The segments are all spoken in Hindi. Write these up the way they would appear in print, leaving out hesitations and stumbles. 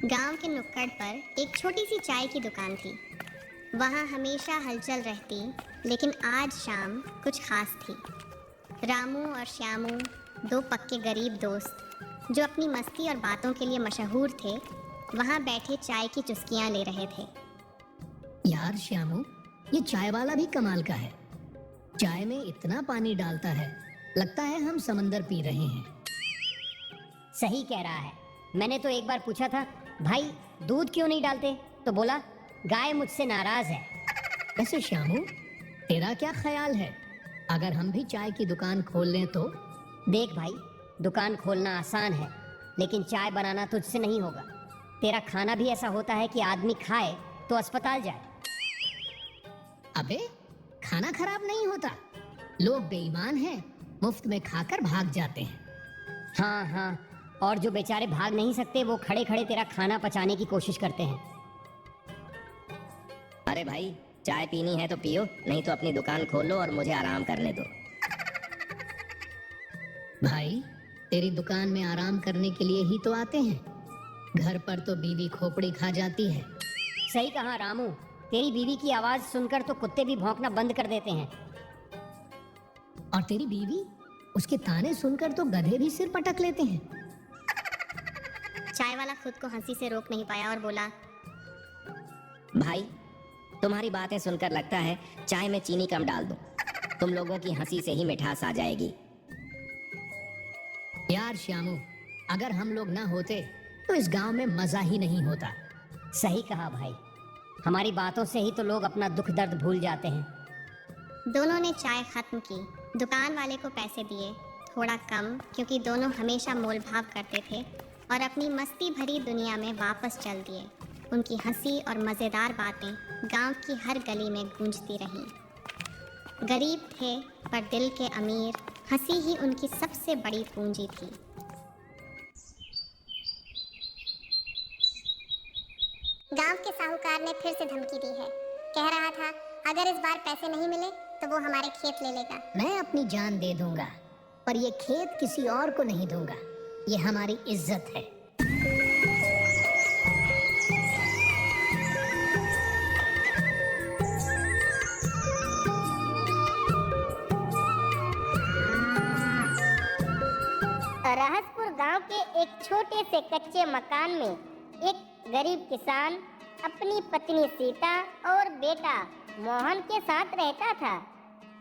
गांव के नुक्कड़ पर एक छोटी सी चाय की दुकान थी। वहाँ हमेशा हलचल रहती, लेकिन आज शाम कुछ खास थी। रामू और श्यामू, दो पक्के गरीब दोस्त जो अपनी मस्ती और बातों के लिए मशहूर थे, वहाँ बैठे चाय की चुस्कियाँ ले रहे थे। यार श्यामू, ये चाय वाला भी कमाल का है। चाय में इतना पानी डालता है, लगता है हम समंदर पी रहे हैं। सही कह रहा है। मैंने तो एक बार पूछा था, भाई दूध क्यों नहीं डालते? तो बोला, गाय मुझसे नाराज है। वैसे श्यामू, तेरा क्या ख्याल है, अगर हम भी चाय की दुकान खोल लें तो? देख भाई, दुकान खोलना आसान है, लेकिन चाय बनाना तुझसे नहीं होगा। तेरा खाना भी ऐसा होता है कि आदमी खाए तो अस्पताल जाए। अबे, खाना खराब नहीं होता, लोग बेईमान हैं, मुफ्त में खाकर भाग जाते हैं। हाँ, और जो बेचारे भाग नहीं सकते वो खड़े खड़े तेरा खाना पचाने की कोशिश करते हैं। अरे भाई, चाय पीनी है तो पियो, नहीं तो अपनी दुकान खोलो और मुझे आराम करने दो। भाई, तेरी दुकान में आराम करने के लिए ही तो आते हैं, घर पर तो बीवी खोपड़ी खा जाती है। सही कहा रामू, तेरी बीवी की आवाज सुनकर तो कुत्ते भी भौंकना बंद कर देते हैं। और तेरी बीवी, उसके ताने सुनकर तो गधे भी सिर पटक लेते हैं। चाय वाला खुद को हंसी से रोक नहीं पाया और बोला, भाई, तुम्हारी बातें सुनकर लगता है चाय में चीनी कम डाल दूं, तुम लोगों की हंसी से ही मिठास आ जाएगी। यार श्यामू, अगर हम लोग ना होते तो इस गांव में मजा ही नहीं होता। सही कहा भाई, हमारी बातों से ही तो लोग अपना दुख दर्द भूल जाते हैं। दोनों ने चाय खत्म की। दुकान वाले को पैसे दिए, थोड़ा कम, क्योंकि दोनों हमेशा मोल भाव करते थे, और अपनी मस्ती भरी दुनिया में वापस चल दिए। उनकी हंसी और मज़ेदार बातें गांव की हर गली में गूंजती रहीं। गरीब थे पर दिल के अमीर, हंसी ही उनकी सबसे बड़ी पूंजी थी। गांव के साहूकार ने फिर से धमकी दी है। कह रहा था, अगर इस बार पैसे नहीं मिले तो वो हमारे खेत ले लेगा। मैं अपनी जान दे दूंगा, पर ये खेत किसी और को नहीं दूंगा। ये हमारी इज्जत है। रहसपुर गांव के एक छोटे से कच्चे मकान में एक गरीब किसान अपनी पत्नी सीता और बेटा मोहन के साथ रहता था।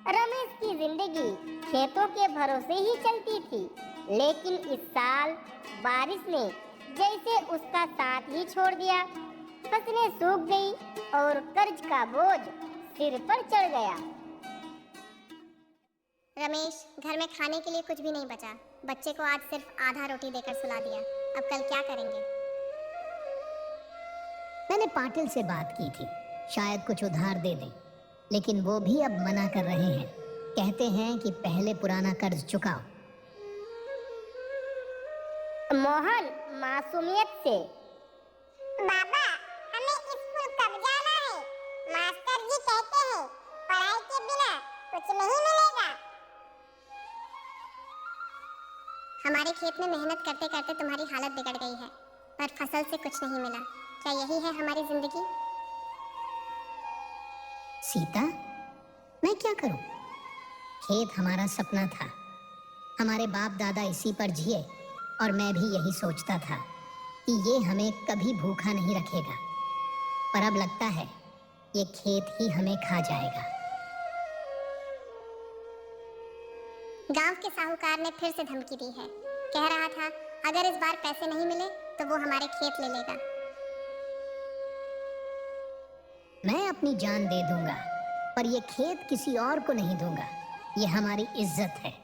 रमेश की जिंदगी खेतों के भरोसे ही चलती थी, लेकिन इस साल बारिश ने जैसे उसका साथ ही छोड़ दिया। फसलें सूख गई और कर्ज का बोझ सिर पर चढ़ गया। रमेश, घर में खाने के लिए कुछ भी नहीं बचा। बच्चे को आज सिर्फ आधा रोटी देकर सुला दिया। अब कल क्या करेंगे? मैंने पाटिल से बात की थी, शायद कुछ उधार दे दें, लेकिन वो भी अब मना कर रहे हैं। कहते हैं कि पहले पुराना कर्ज चुकाओ। मोहन मासूमियत से, बाबा, हमें स्कूल कब जाना है? मास्टर जी कहते हैं पढ़ाई के बिना कुछ नहीं मिलेगा। हमारे खेत में मेहनत करते करते तुम्हारी हालत बिगड़ गई है, पर फसल से कुछ नहीं मिला। क्या यही है हमारी जिंदगी? सीता, मैं क्या करूं? खेत हमारा सपना था, हमारे बाप दादा इसी पर जिए, और मैं भी यही सोचता था कि ये हमें कभी भूखा नहीं रखेगा। पर अब लगता है ये खेत ही हमें खा जाएगा। गांव के साहूकार ने फिर से धमकी दी है। कह रहा था, अगर इस बार पैसे नहीं मिले तो वो हमारे खेत ले लेगा। मैं अपनी जान दे दूंगा, पर ये खेत किसी और को नहीं दूंगा। ये हमारी इज्जत है।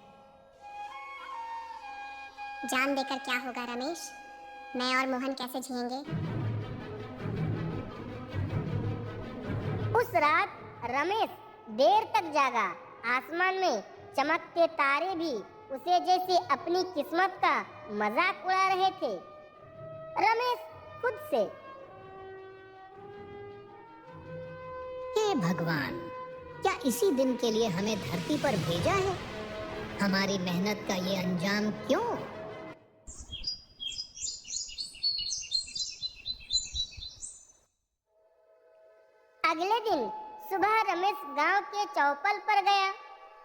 जान देकर क्या होगा रमेश? मैं और मोहन कैसे जिएंगे? उस रात रमेश देर तक जागा। आसमान में चमकते तारे भी उसे जैसे अपनी किस्मत का मजाक उड़ा रहे थे। रमेश खुद से, हे भगवान, क्या इसी दिन के लिए हमें धरती पर भेजा है? हमारी मेहनत का ये अंजाम क्यों? अगले दिन सुबह रमेश गांव के चौपल पर गया।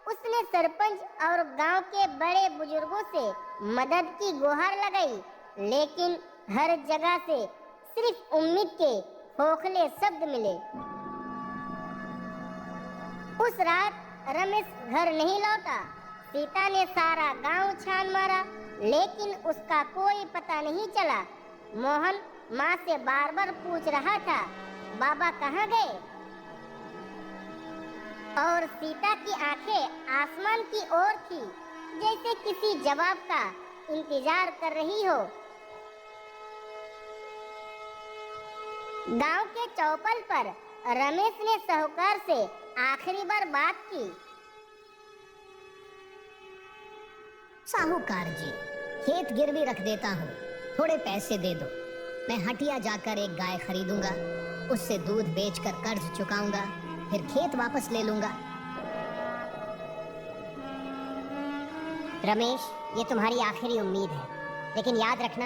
उसने सरपंच और गांव के बड़े बुजुर्गों से मदद की गुहार लगाई, लेकिन हर जगह से सिर्फ उम्मीद के खोखले शब्द मिले। उस रात रमेश घर नहीं लौटा। सीता ने सारा गांव छान मारा, लेकिन उसका कोई पता नहीं चला। मोहन माँ से बार बार पूछ रहा था, बाबा कहाँ गए? और सीता की आंखें आसमान की ओर थी, जैसे किसी जवाब का इंतजार कर रही हो। गांव के चौपल पर रमेश ने साहूकार से आखिरी बार बात की। साहूकार जी, खेत गिरवी रख देता हूँ, थोड़े पैसे दे दो। मैं हटिया जाकर एक गाय खरीदूंगा, उससे दूध बेचकर कर्ज चुकाऊंगा, फिर खेत वापस ले लूंगा। रमेश, ये तुम्हारी आखिरी उम्मीद है, लेकिन याद रखना,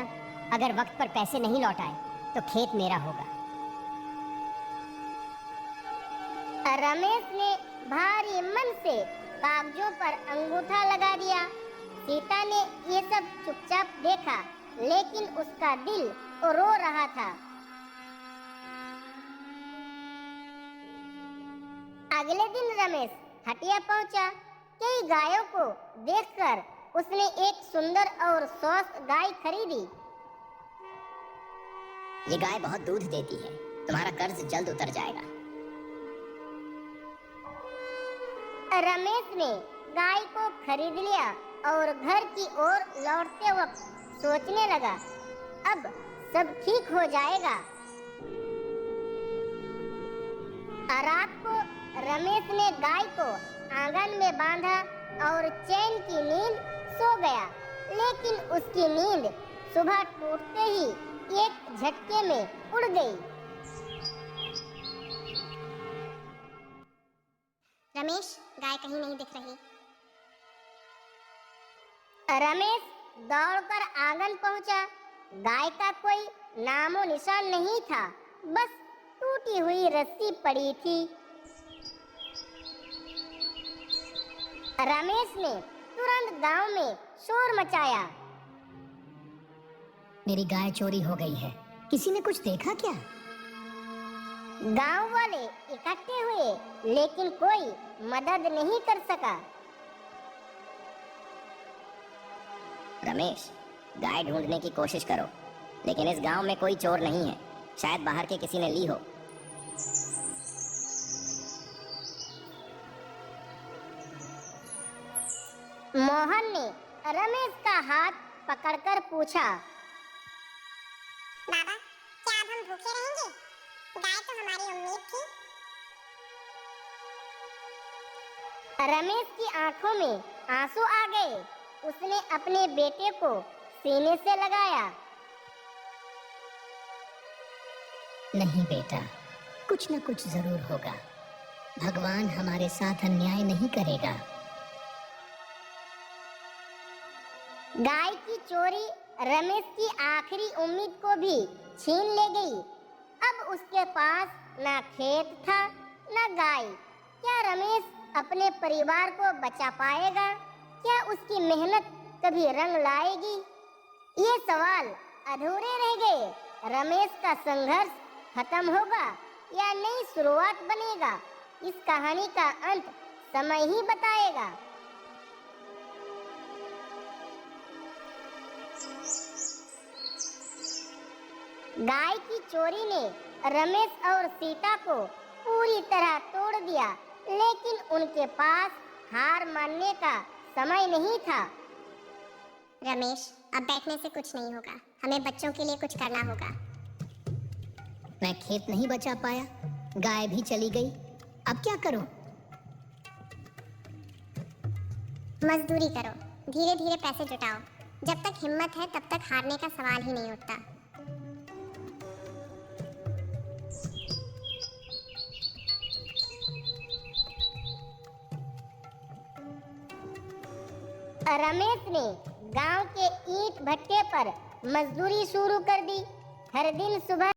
अगर वक्त पर पैसे नहीं लौटाए तो खेत मेरा होगा। रमेश ने भारी मन से कागजों पर अंगूठा लगा दिया। सीता ने ये सब चुपचाप देखा, लेकिन उसका दिल रो रहा था। अगले दिन रमेश हटिया पहुंचा। कई गायों को देखकर उसने एक सुंदर और स्वस्थ गाय खरीदी। ये गाय बहुत दूध देती है, तुम्हारा कर्ज जल्द उतर जाएगा। रमेश ने गाय को खरीद लिया और घर की ओर लौटते वक्त सोचने लगा, अब सब ठीक हो जाएगा। रात को रमेश ने गाय को आंगन में बांधा और चैन की नींद सो गया, लेकिन उसकी नींद सुबह टूटते ही एक झटके में उड़ गई। रमेश, गाय कहीं नहीं दिख रही। रमेश दौड़कर आंगन पहुंचा। गाय का कोई नामो निशान नहीं था, बस टूटी हुई रस्सी पड़ी थी। रमेश ने तुरंत गांव में शोर मचाया। मेरी गाय चोरी हो गई है, किसी ने कुछ देखा क्या? गांव वाले इकट्ठे हुए, लेकिन कोई मदद नहीं कर सका। रमेश, गाय ढूंढने की कोशिश करो, लेकिन इस गांव में कोई चोर नहीं है, शायद बाहर के किसी ने ली हो। मोहन ने रमेश का हाथ पकड़कर पूछा, बाबा, क्या अब हम भूखे रहेंगे? गाय तो हमारी उम्मीद थी। रमेश की आंखों में आंसू आ गए। उसने अपने बेटे को सीने से लगाया। नहीं बेटा, कुछ न कुछ जरूर होगा। भगवान हमारे साथ अन्याय नहीं करेगा। गाय की चोरी रमेश की आखिरी उम्मीद को भी छीन ले गई। अब उसके पास ना खेत था, ना गाय। क्या रमेश अपने परिवार को बचा पाएगा? क्या उसकी मेहनत कभी रंग लाएगी? ये सवाल अधूरे रह गए। रमेश का संघर्ष खत्म होगा या नई शुरुआत बनेगा? इस कहानी का अंत समय ही बताएगा। गाय की चोरी ने रमेश और सीता को पूरी तरह तोड़ दिया, लेकिन उनके पास हार मानने का समय नहीं था। रमेश, अब बैठने से कुछ नहीं होगा, हमें बच्चों के लिए कुछ करना होगा। मैं खेत नहीं बचा पाया, गाय भी चली गई, अब क्या करूं? मजदूरी करो, धीरे धीरे पैसे जुटाओ। जब तक हिम्मत है तब तक हारने का सवाल ही नहीं उठता। रमेश ने गांव के ईंट भट्टे पर मजदूरी शुरू कर दी। हर दिन सुबह